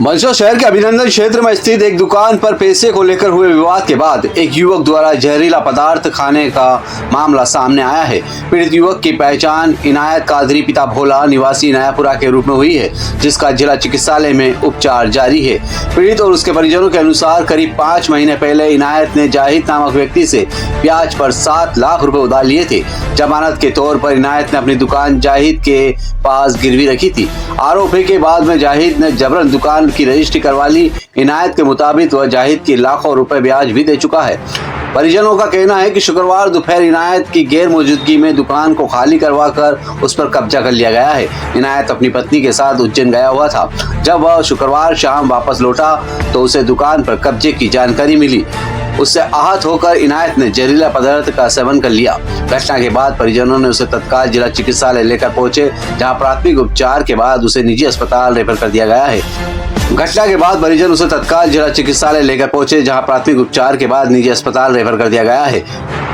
मंदसौर शहर के अभिनंदन क्षेत्र में स्थित एक दुकान पर पैसे को लेकर हुए विवाद के बाद एक युवक द्वारा जहरीला पदार्थ खाने का मामला सामने आया है। पीड़ित युवक की पहचान इनायत कादरी पिता भोला निवासी नयापुरा के रूप में हुई है, जिसका जिला चिकित्सालय में उपचार जारी है। पीड़ित और उसके परिजनों के अनुसार करीब 5 महीने पहले इनायत ने जाहिद नामक व्यक्ति से ब्याज पर 7 लाख रुपए उधार लिए थे। जमानत के तौर पर इनायत ने अपनी दुकान जाहिद के पास गिरवी रखी थी। आरोप है कि बाद में जाहिद ने जबरन दुकान की रजिस्ट्री करवा ली। इनायत के मुताबिक वह जाहिद की लाखों रुपए ब्याज भी दे चुका है। परिजनों का कहना है कि शुक्रवार दोपहर इनायत की गैर मौजूदगी में दुकान को खाली करवाकर उस पर कब्जा कर लिया गया है। इनायत अपनी पत्नी के साथ उज्जैन गया हुआ था। जब वह शुक्रवार शाम वापस लौटा तो उसे दुकान पर कब्जे की जानकारी मिली। उससे आहत होकर इनायत ने जहरीला पदार्थ का सेवन कर लिया। घटना के बाद परिजनों ने उसे तत्काल जिला चिकित्सालय लेकर पहुंचे, जहां प्राथमिक उपचार के बाद उसे निजी अस्पताल रेफर कर दिया गया है। घटना के बाद परिजन उसे तत्काल जिला चिकित्सालय लेकर पहुंचे, जहां प्राथमिक उपचार के बाद निजी अस्पताल रेफर कर दिया गया है।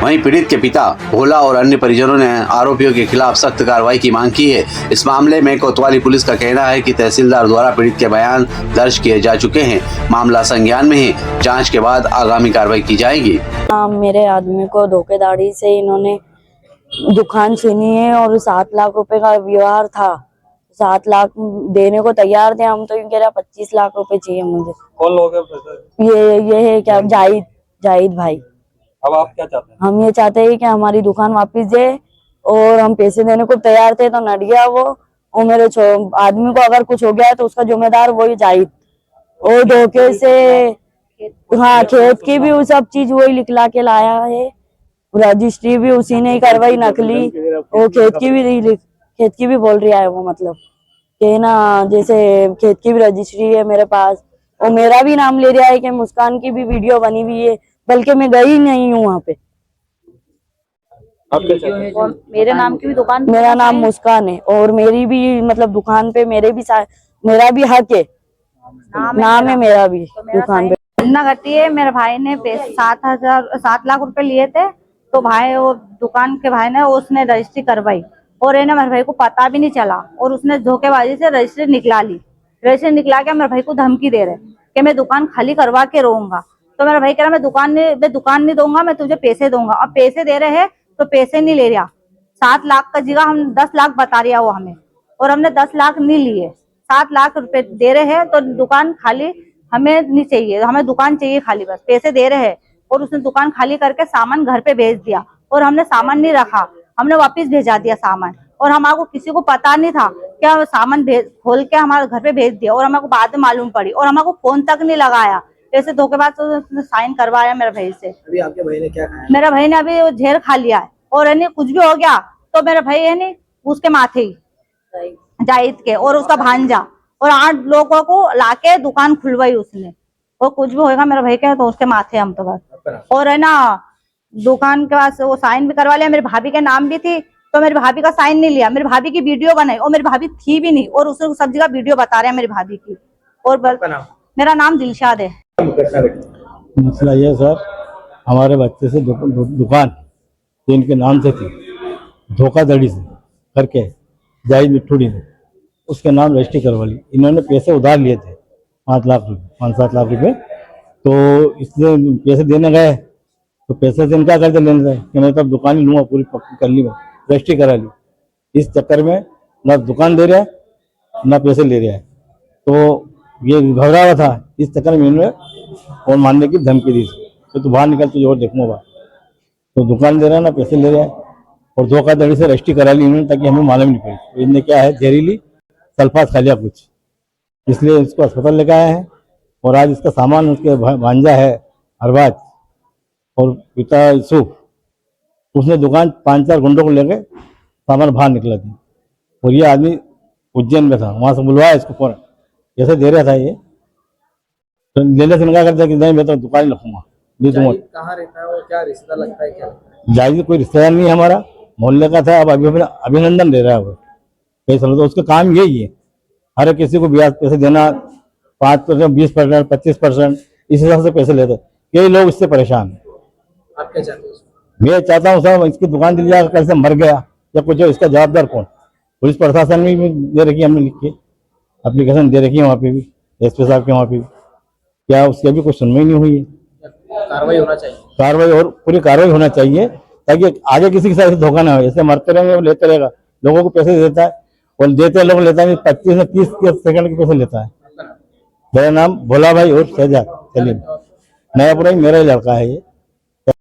वहीं पीड़ित के पिता भोला और अन्य परिजनों ने आरोपियों के खिलाफ सख्त कार्रवाई की मांग की है। इस मामले में कोतवाली पुलिस का कहना है कि तहसीलदार द्वारा पीड़ित के बयान दर्ज किए जा चुके हैं। मामला संज्ञान में है। जांच के बाद आगामी कार्रवाई की जाएगी। मेरे आदमी को धोखेधड़ी से इन्होंने दुकान छीनी है और 7 लाख रुपए का व्यवहार था। 7 लाख देने को तैयार थे हम, तो कह रहा 25 लाख रुपए चाहिए मुझे। कौन लोग हैं? ये है क्या जाहिद भाई। अब आप क्या चाहते हैं? हम ये चाहते हैं कि हमारी दुकान वापस दे, और हम पैसे देने को तैयार थे तो नट गया वो। और मेरे आदमी को अगर कुछ हो गया है तो उसका जिम्मेदार वही जाहिद। और धोखे से हाँ, खेत की भी वो सब चीज वही लिखला के लाया है। रजिस्ट्री भी उसी ने ही करवाई नकली। और खेत की भी बोल रहा है वो, मतलब कि ना जैसे खेत की भी रजिस्ट्री है मेरे पास, और मेरा भी नाम ले रहा है कि मुस्कान की भी वीडियो बनी हुई है, बल्कि मैं गई नहीं हूँ वहाँ पे। मेरे नाम की भी दुकान, मेरा नाम मुस्कान है और मेरी भी मतलब दुकान पे मेरा भी हक है, नाम है मेरा भी दुकान पे। घटना घटी है, मेरे भाई ने 7 लाख रुपए लिए थे, तो भाई वो दुकान के भाई ने उसने रजिस्ट्री करवाई, और है ना मेरे भाई को पता भी नहीं चला, और उसने धोखेबाजी से रजिस्ट्री निकला ली। रजिस्ट्री निकला के मेरे भाई को धमकी दे रहे कि मैं दुकान खाली करवा के रहूंगा। तो मेरा भाई कह रहा मैं दुकान नहीं दूंगा, मैं तुझे पैसे दूंगा। अब पैसे दे रहे हैं तो पैसे नहीं ले रहा। 7 लाख का जगह हम 10 लाख बता रहा वो हमें, और हमने 10 लाख नहीं लिए। 7 लाख रुपए दे रहे हैं, तो दुकान खाली हमें नहीं चाहिए, हमें दुकान चाहिए खाली, बस पैसे दे रहे हैं। और उसने दुकान खाली करके सामान घर पे भेज दिया, और हमने सामान नहीं रखा, हमने वापस भेजा दिया सामान। और हमारे को किसी को पता नहीं था, क्या सामान खोल के हमारे घर पे भेज दिया, और हमारे को बाद में मालूम पड़ी, और हमारे को फोन तक नहीं लगाया। ऐसे धोखेबाज तो उसने साइन करवाया मेरे भाई से। अभी आपके भाई ने क्या खाया? मेरा भाई ने अभी झेर खा लिया है, और है कुछ भी हो गया तो मेरा भाई है नहीं उसके माथे ही जाहिद के और उसका भांजा, और 8 लोगों को लाके दुकान खुलवाई उसने। और कुछ भी होगा मेरे भाई के तो उसके माथे हम तो बस। और है ना दुकान के पास वो साइन भी करवा लिया, मेरी भाभी के नाम भी थी, तो मेरी भाभी का साइन नहीं लिया। मेरी भाभी की वीडियो बनाई, और मेरी भाभी थी भी नहीं, और उसने सब जगह वीडियो बता रहे हैं मेरी भाभी की। और मेरा नाम दिलशाद है। मसला ये सर, हमारे बच्चे से दुकान इनके नाम से थी, धोखाधड़ी से करके जाहिद मिट्ठूड़ी ने उसके नाम रजिस्ट्री करवा ली। इन्होंने पैसे उधार लिए थे 5 लाख रुपए, 5-7 लाख रुपए। तो इसलिए पैसे देने गए तो पैसे से इनका करके लेने गए कि मैं तब दुकान ही लूँगा, पूरी पक्की कर ली, मैं रजिस्ट्री करा ली। इस चक्कर में ना दुकान दे रहा है ना पैसे ले रहा है, तो ये घबरा हुआ था। इस चक्कर में इन्होंने फोन मारने की धमकी दी तो तू बाहर निकल, तुझे और देखूंगा। तो दुकान दे रहा है ना पैसे ले रहा है, और धोखाधड़ी से रजिस्ट्री करा ली इन्होंने, ताकि हमें मालूम नहीं पड़ी। तो इनने क्या है, जहरीली सल्फात खा लिया कुछ, इसलिए इसको अस्पताल लेकर आए हैं। और आज इसका सामान उसके भांजा है अरबाज और पिता यूसुफ, उसने दुकान 5-4 गुंडों को लेके सामान बाहर निकला था। और ये आदमी उज्जैन में था, वहाँ से बुलवाया इसको फोन, जैसे दे रहा था ये, तो लेने से इनकार करता कि नहीं मैं तो दुकान ही रखूंगा, नहीं दूंगा। कहाँ रहता है वो, क्या रिश्तेदार लगता है? क्या जाहिद कोई रिश्तेदार नहीं है, हमारा मोहल्ले का था। अब अभिनंदन दे रहा है वो कई सालों, तो उसका काम यही है हर किसी को ब्याज पैसे देना, 5%, 20%, 25%, इस हिसाब से पैसे लेते। कई लोग इससे परेशान है। आप क्या चाहते हैं? मैं चाहता हूँ साहब इसकी दुकान दिल जाकर कैसे मर गया या कुछ हो, इसका जवाबदार कौन? पुलिस प्रशासन में भी दे रखी है, हमने लिख के एप्लीकेशन दे रखी है वहाँ पे भी, एसपी साहब के वहाँ पे, क्या उसकी अभी कोई सुनवाई नहीं हुई है। कार्रवाई होना चाहिए। कार्रवाई और पूरी कार्रवाई होना चाहिए ताकि आगे किसी के साथ धोखा ना हो। ऐसे मरते रहेंगे वो लेते रहेगा, लोगों को पैसे देता है और देते लोग लेता है 25 से 30 सेकंड के पैसे लेता है। मेरा नाम भोला भाई और शहजाद सलीम, नयापुरा ही मेरा ही लड़का है ये।